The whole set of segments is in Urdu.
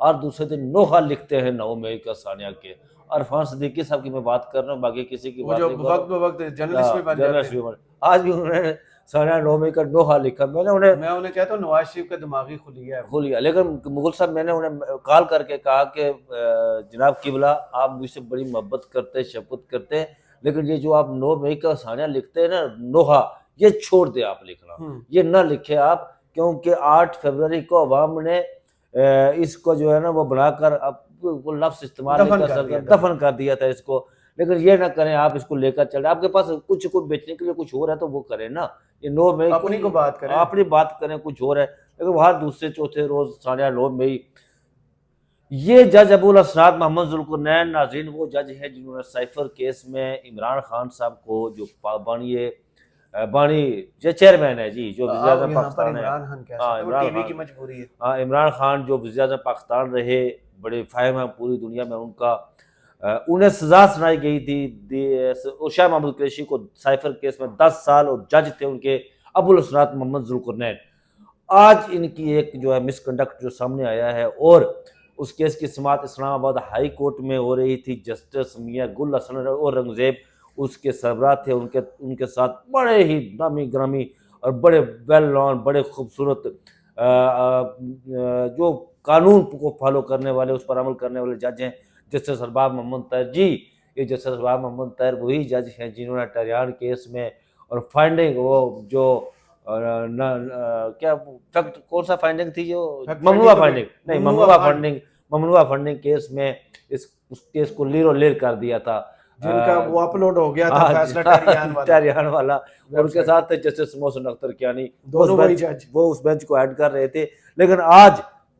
اور دوسرے دن نوحہ لکھتے ہیں 9 مئی کا ثانیہ کے. عرفان صدیقی صاحب کی میں بات کر رہا ہوں, باقی کسی کی وہ بات جو نہیں کر وقت بوقت جرنلسٹ بھی بن جاتے ہیں. آج بھی انہوں نے ثانیہ 9 مئی کا نوحہ لکھا. میں انہیں کہتا ہوں نواز شریف کا دماغی خلیہ ہے کھولیا, لیکن مغل صاحب میں نے انہیں کال کر کے کہا کہ جناب قبلہ آپ مجھ سے بڑی محبت کرتے, شفقت کرتے, لیکن یہ جو آپ 9 مئی کا ثانیہ لکھتے ہیں نا نوحہ, یہ چھوڑ دیں آپ لکھنا, یہ نہ لکھے آپ, کیونکہ 8 فروری کو عوام نے اس کو جو ہے نا وہ بنا کر وہ لفظ استعمال دفن کر دیا تھا اس کو. لیکن یہ نہ کریں آپ, اس کو لے کر چلیں. آپ کے پاس کچھ بیچنے کے لیے کچھ اور ہے تو وہ کریں نا. یہ 9 مئی اپنی کو بات کریں, اپنی بات کریں, کچھ اور ہے. لیکن وہاں دوسرے چوتھے روز ثانیہ 9 مئی. یہ جج ابوالاسناد محمد ذوالقرنین ناظرین وہ جج ہیں جنہوں نے سائفر کیس میں عمران خان صاحب کو جو بانی جو چیئرمین ہے جی, جو وزیر اعظم پاکستان ہے, عمران خان جو وزیر اعظم پاکستان رہے, بڑے فاہم ہیں پوری دنیا میں ان کا, انہیں سزا سنائی گئی تھی. شاہ محمود قریشی کو سائفر کیس میں 10 سال, اور جج تھے ان کے ابوالاسناد محمد ذوالقرنین. آج ان کی ایک جو ہے مس کنڈکٹ جو سامنے آیا ہے, اور اس کیس کی سماعت اسلام آباد ہائی کورٹ میں ہو رہی تھی. جسٹس میاں گل حسن اورنگزیب اس کے سربراہ تھے. ان کے ساتھ بڑے ہی نامی گرامی اور بڑے ویل نون, بڑے خوبصورت جو قانون کو فالو کرنے والے, اس پر عمل کرنے والے جج ہیں جسٹس ارباب محمد طاہر جی. یہ جسٹس ارباب محمد طاہر وہی جج ہیں جنہوں نے ٹہریان کیس میں اور فائنڈنگ وہ جو کیا فیکٹ کون سا فائنڈنگ تھی جو ممنوعہ فائنڈنگ نہیں ممنوعہ فنڈنگ کیس میں اس کیس کو لیر و لیر کر دیا تھا, جن کا وہ اپلوڈ ہو گیا تھا فیصلہ ٹہریان والا. ان کے ساتھ جسٹس محسن اختر کیانی, وہ اس بینچ کو ایڈ کر رہے تھے. لیکن آج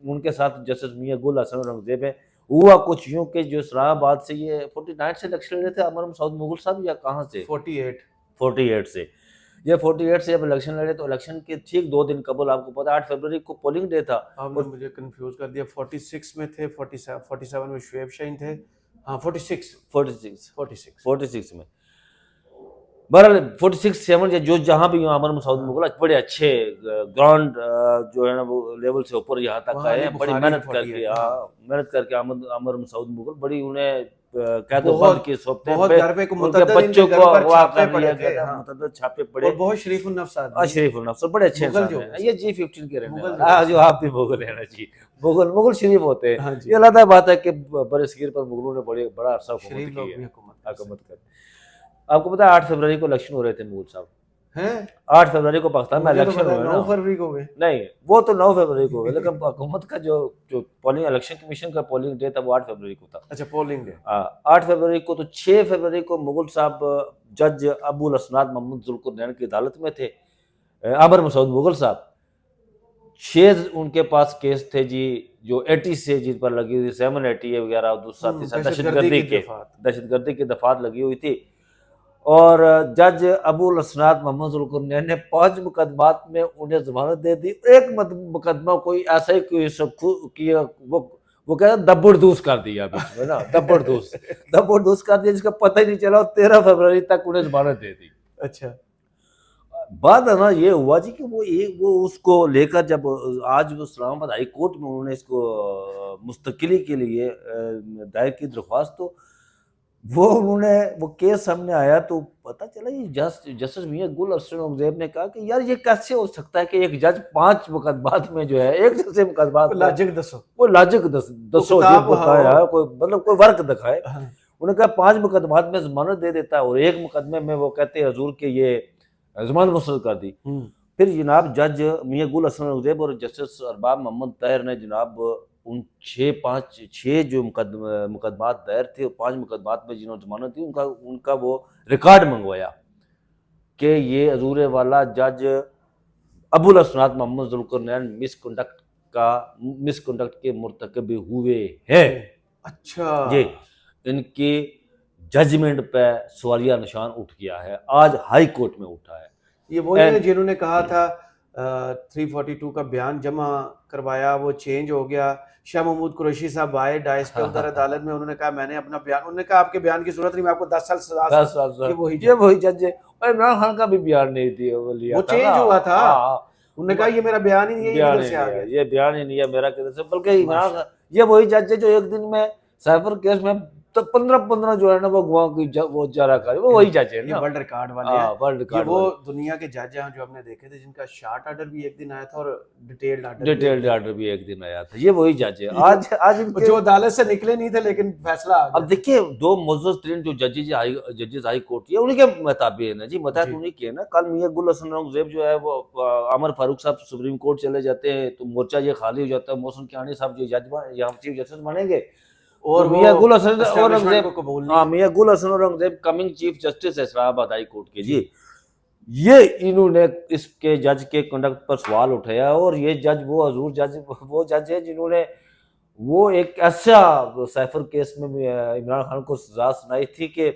ان کے ساتھ جسٹس میاں گل حسن اورنگزیب ہیں. ہوا کچھ یوں کہ جو اسلام آباد سے یہ 49 سے الیکشن لڑے تھے عمر مسعود مغل صاحب, یا کہاں سے 48 سے, یہ 48 سے جب الیکشن لڑے تو الیکشن کے ٹھیک 2 دن قبل, آپ کو پتا 8 فروری کو پولنگ ڈے تھا. آپ نے مجھے کنفیوز کر دیا, 46 میں تھے, 47 میں شعیب شاہین تھے, ہاں 46 میں. بہرحال 46-7 جو جہاں بھی عمر مسعود مغل بڑے اچھے گراؤنڈ جو ہے نا وہ لیول سے اوپر یہاں تک آئے ہیں, بڑی محنت کر کے عمر مسعود مغل بڑی انہیں قید و بند کی صحبتیں, ان کے بچوں کو اغوا کر لیا گیا تھا, متعدد چھاپے پڑے, بہت شریف النفس آدمی, بڑے اچھے انسان ہیں. یہ G15 کے رہنے والا, جو آپ بھی مغل ہیں نا جی, مغل شریف ہوتے ہیں. یہ علیحدہ بات ہے کہ برصغیر پر مغلوں نے بڑا عرصہ حکومت کی. آپ کو پتا ہے 8 فروری کو الیکشن ہو رہے تھے مغل صاحب, 8 فروری کو پاکستان میں الیکشن ہوئے, 9 فروری کو ہوئے نہیں, وہ تو 9 فروری کو ہوئے, لیکن حکومت کا جو پولنگ الیکشن کمیشن کا پولنگ ڈے تھا وہ 8 فروری کو تھا. اچھا پولنگ ڈے 8 فروری کو. تو 6 فروری کو مغل صاحب جج ابوالاسناد محمد ذوالقرنین کی عدالت میں تھے. عمر مسعود مغل صاحب 6 ان کے پاس کیس تھے جی, جو 80 سے جن پر لگی ہوئی 780 وغیرہ, دوسرا تیسرا دہشت گردی کی دفعات لگی ہوئی تھی. اور جج ابوالاسناد محمد ذوالقرنین نے 5 مقدمات میں انہیں ضمانت دے دی. ایک مقدمہ کوئی ایسا ہی کوئی کیا, وہ کہتا دبڑدوس کر دیا بیچ میں نا, دبڑدوس کر دیا, جس کا پتہ ہی نہیں چلا. 13 فروری تک انہیں ضمانت دے دی. اچھا بعد نا یہ ہوا جی کہ وہ اس کو لے کر جب آج وہ اسلام آباد ہائی کورٹ میں انہوں نے اس کو مستقلی کے لیے دائر کی درخواست, تو وہ کیس سامنے آیا تو پتہ چلا یہ جسٹس میاں گل حسن اورنگزیب نے کہا کہ یار یہ کیسے ہو سکتا ہے کہ ایک جج 5 مقدمات میں جو ہے ایک جیسے مقدمات لاجک دسو یہ بتایا, کوئی ورک دکھائے. انہوں نے کہا 5 مقدمات میں ضمانت دے دیتا ہے, اور ایک مقدمے میں وہ کہتے ہیں حضور کہ یہ ضمانت مسلط کر دی. پھر جناب جج میاں گل حسن اورنگزیب اور جسٹس ارباب محمد طاہر نے جناب ان 6 جو مقدمات دائر تھے, اور 5 مقدمات میں جنہوں نے ضمانت دی, ان کا وہ ریکارڈ منگوایا کہ یہ حضور والا جج ابوالاسناد محمد ذوالقرنین مس کنڈکٹ کے مرتکب ہوئے ہیں. اچھا جی, ان کی ججمنٹ پہ سوالیہ نشان اٹھ گیا ہے, آج ہائی کورٹ میں اٹھا ہے. یہ وہی ہے جنہوں نے کہا تھا 342 کا بیان جمع کروایا, وہ چینج ہو گیا. شاہ محمود قریشی صاحب آئے ڈائس پہ ادھر عدالت میں, انہوں نے کہا میں نے اپنا بیان, انہوں نے کہا آپ کے بیان کی ضرورت نہیں, میں آپ کو 10 سال سزا. یہ وہی جج ہے. عمران خان کا بھی بیان نہیں دیا, وہ چینج ہوا تھا. انہوں نے کہا یہ میرا بیان ہی نہیں ہے, ادھر سے آ گیا, یہ بیان ہی نہیں ہے میرا کدھر سے. بلکہ یہ وہی جج ہے جو ایک دن میں سائفر کیس میں 15 جو ہے نا وہ گواہ کی وہ جارا کرے، وہ وہی جج ہے یہ نا، ورلڈ ریکارڈ والے ہیں. ورلڈ یہ ریکارڈ وہ والے. دنیا کے جج ہیں جو ہم نے دیکھے تھے جن کا شارٹ آرڈر بھی ایک دن آیا تھا اور ڈیٹیلڈ آرڈر بھی ایک ڈیٹیلڈ دن. آرڈر بھی ایک دن آیا تھا. یہ وہی جج ہے. آج ان کے جو عدالت سے نکلے نہیں تھے لیکن فیصلہ آ اب گیا. دیکھیے دو معزز ترین جو ججز ہائی کورٹ کی ہے انہیں کے مطابق ہے جی، متحد انہیں کی ہے نا. کل میاں گل حسن اورنگزیب جو ہے وہ عمر فاروق صاحب سپریم کورٹ چلے جاتے ہیں تو مورچہ یہ خالی ہو جاتا ہے. محسن کیانی صاحب جو جج یہاں چیف جسٹس بنیں گے اور تو میاں گل حسن اسٹیبلشمنٹ کو اورنگزیب، قبول ہاں نہیں. میاں گل حسن اورنگزیب کمنگ چیف جسٹس ہے اسلام آباد ہائی کورٹ کے. جی یہ انہوں نے اس کے جج کے کنڈکٹ پر سوال اٹھایا، اور یہ جج وہ حضور جج وہ جج ہے جنہوں نے وہ ایک ایسا سائفر کیس میں عمران خان کو سزا سنائی تھی کہ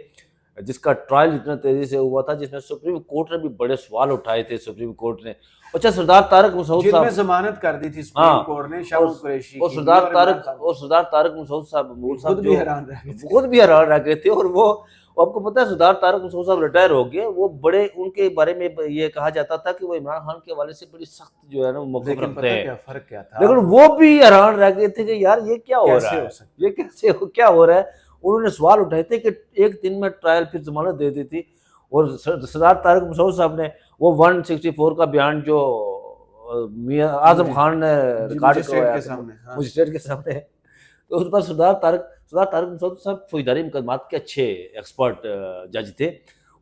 جس کا ٹرائل اتنا تیزی سے ہوا تھا، جس میں سپریم کورٹ نے بھی بڑے سوال اٹھائے تھے. سپریم کورٹ نے اچھا سردار طارق مسعود جن میں صاحب، ضمانت کر دی تھی ہاں، سپریم کورٹ نے شاہد قریشی اور کی سردار اور عمران طارق خان اور سردار طارق مسعود صاحب مغل خود صاحب بھی جو حیران رہ گئے تھے. خود بھی حیران رہ گئے تھے. اور وہ آپ کو پتہ ہے سردار طارق مسعود صاحب ریٹائر ہو گئے. وہ بڑے ان کے بارے میں یہ کہا جاتا تھا کہ وہ عمران خان کے حوالے سے بڑی سخت جو ہے نا موقف لیکن رکھتے پتہ ہیں، کیا فرق کیا تھا، لیکن وہ بھی حیران رہ گئے تھے کہ یار یہ کیا ہو کیسے رہا ہو ہے، سکتا یہ کیسے کیا ہو رہا ہے. انہوں نے سوال اٹھائے تھے کہ ایک دن میں ٹرائل پھر ضمانت دے دی تھی. اور سردار طارق مسعود صاحب نے وہ 164 کا بیان جو میاں اعظم خان نے ریکارڈ کروایا کے تھا سامنے. ہاں مجسٹریٹ کے سامنے، تو اس پر سردار طارق مسعود صاحب فوجداری مقدمات کے اچھے ایکسپرٹ جج تھے.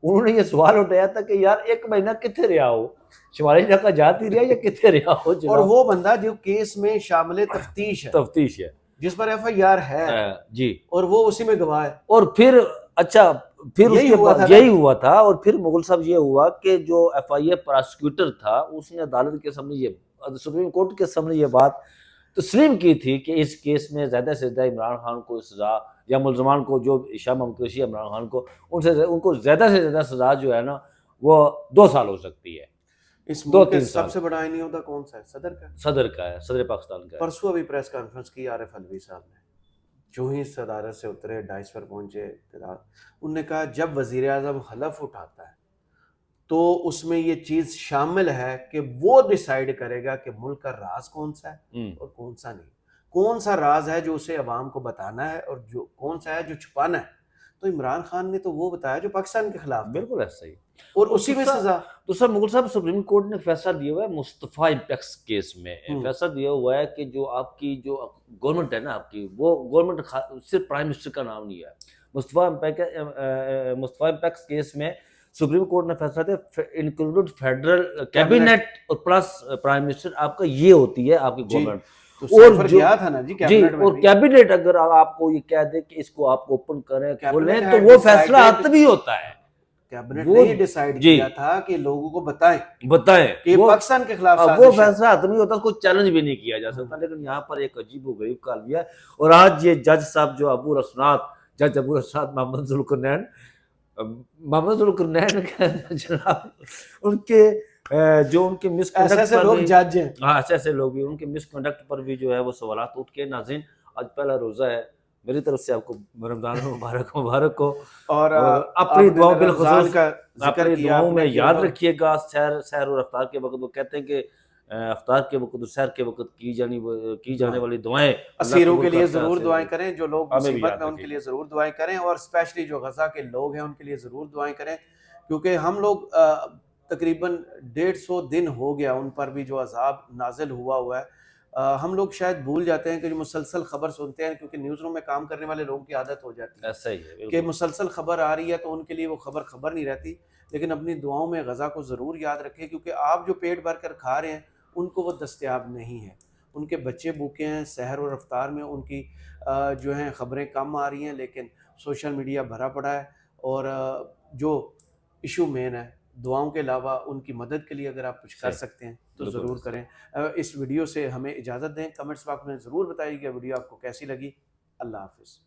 انہوں نے یہ سوال اٹھایا تھا کہ یار ایک مہینہ کتنے رہا ہو، شمالی علاقہ جاتی رہا یا کتنے رہا ہو اور جناب. وہ بندہ جو کیس میں شامل تفتیش ہے، تفتیش ہے جس پر ایف آئی آر ہے جی. اور وہ اسی میں گواہ ہے. اور پھر اچھا پھر اس یہی کے ہوا بعد تھا نا. یہی ہوا تھا. اور پھر مغل صاحب یہ ہوا کہ جو ایف آئی اے پراسیکیوٹر تھا اس نے عدالت کے سامنے یہ سپریم کورٹ کے سامنے یہ بات تسلیم کی تھی کہ اس کیس میں زیادہ سے زیادہ عمران خان کو سزا، یا ملزمان کو جو شاہ محمود قریشی عمران خان کو ان کو زیادہ سے زیادہ سزا جو ہے نا وہ 2 سال ہو سکتی ہے. اس ملک کا 2-3 سال سب سے بڑا آئینی عہدہ کون سا ہے؟ صدر کا. صدر کا ہے، صدر پاکستان کا ہے. پرسوں ابھی پریس کانفرنس کی عارف الوی صاحب نے، جو ہی صدارت سے اترے ڈائس پر پہنچے اقتدار، انہوں نے کہا جب وزیر اعظم حلف اٹھاتا ہے تو اس میں یہ چیز شامل ہے کہ وہ ڈیسائیڈ کرے گا کہ ملک کا راز کون سا ہے اور کون سا نہیں. کون سا راز ہے جو اسے عوام کو بتانا ہے اور جو کون سا ہے جو چھپانا ہے. تو عمران خان نے تو وہ بتایا جو پاکستان کے خلاف تھا، بالکل ایسا ہی. اور اسی میں سزا. دوسرا مغل صاحب سپریم کورٹ نے فیصلہ دیا ہوا ہے مصطفیٰ امپیکس کیس میں. فیصلہ دیا ہوا ہے کہ جو آپ کی جو گورنمنٹ ہے نا آپ کی، وہ گورنمنٹ صرف پرائم منسٹر کا نام نہیں ہے. مصطفیٰ امپیکس کیس میں سپریم کورٹ نے فیصلہ دیا انکلوڈ فیڈرل کیبنٹ اور پلس پرائم منسٹر آپ کا یہ ہوتی ہے آپ کی گورنمنٹ. اور گیا تھا نا جی کیبنٹ میں، اور کیبنٹ اگر آپ کو یہ کہہ دے کہ اس کو آپ اوپن کریں کھولیں تو وہ فیصلہ حتمی ہوتا ہے. کیبنٹ نے یہ ڈیسائیڈ کیا تھا کہ لوگوں کو بتائیں کہ پاکستان کے خلاف وہ فیصلہ حتمی ہوتا ہے، اس کو چیلنج بھی نہیں کیا جا سکتا. لیکن یہاں پر ایک عجیب و غریب کالمی ہے. اور آج یہ جج صاحب جو جج ابو الاسناد محمد ذوالقرنین جناب، ان کے جو ان کے مس کنڈکٹ پر بھی، جج ہیں، ہاں ایسے لوگ بھی ان کے مس کنڈکٹ پر بھی جو ہے وہ سوالات اٹھ کے. ناظرین آج پہلا روزہ ہے، میری طرف سے آپ کو رمضان مبارک ہو. اور اپنی دعاؤں بالخصوص اپنی دعاؤں میں یاد رکھیے گا سحر اور افطار کے وقت. وہ کہتے ہیں کہ افطار کے وقت اور سحر کے وقت کی جانے والی دعائیں اسیروں کے لیے ضرور دعائیں کریں، جو لوگ مصیبت میں ان کے لیے ضرور دعائیں کریں، اور اسپیشلی جو غزہ کے لوگ ہیں ان کے لیے ضرور دعائیں کریں. کیونکہ ہم لوگ تقریباً 150 دن ہو گیا ان پر بھی جو عذاب نازل ہوا ہے. ہم لوگ شاید بھول جاتے ہیں کہ جو مسلسل خبر سنتے ہیں، کیونکہ نیوز روم میں کام کرنے والے لوگوں کی عادت ہو جاتی ہے ایسا ہی ہے کہ مسلسل خبر آ رہی ہے تو ان کے لیے وہ خبر نہیں رہتی. لیکن اپنی دعاؤں میں غزہ کو ضرور یاد رکھیں، کیونکہ آپ جو پیٹ بھر کر کھا رہے ہیں ان کو وہ دستیاب نہیں ہے. ان کے بچے بھوکے ہیں، سحر اور افطار میں ان کی جو ہیں خبریں کم آ رہی ہیں، لیکن سوشل میڈیا بھرا پڑا ہے. اور جو ایشو مین ہے، دعاؤں کے علاوہ ان کی مدد کے لیے اگر آپ کچھ کر سکتے ہیں تو ضرور کریں. اس ویڈیو سے ہمیں اجازت دیں، کمنٹس باکس میں ضرور بتائیے کہ ویڈیو آپ کو کیسی لگی. اللہ حافظ.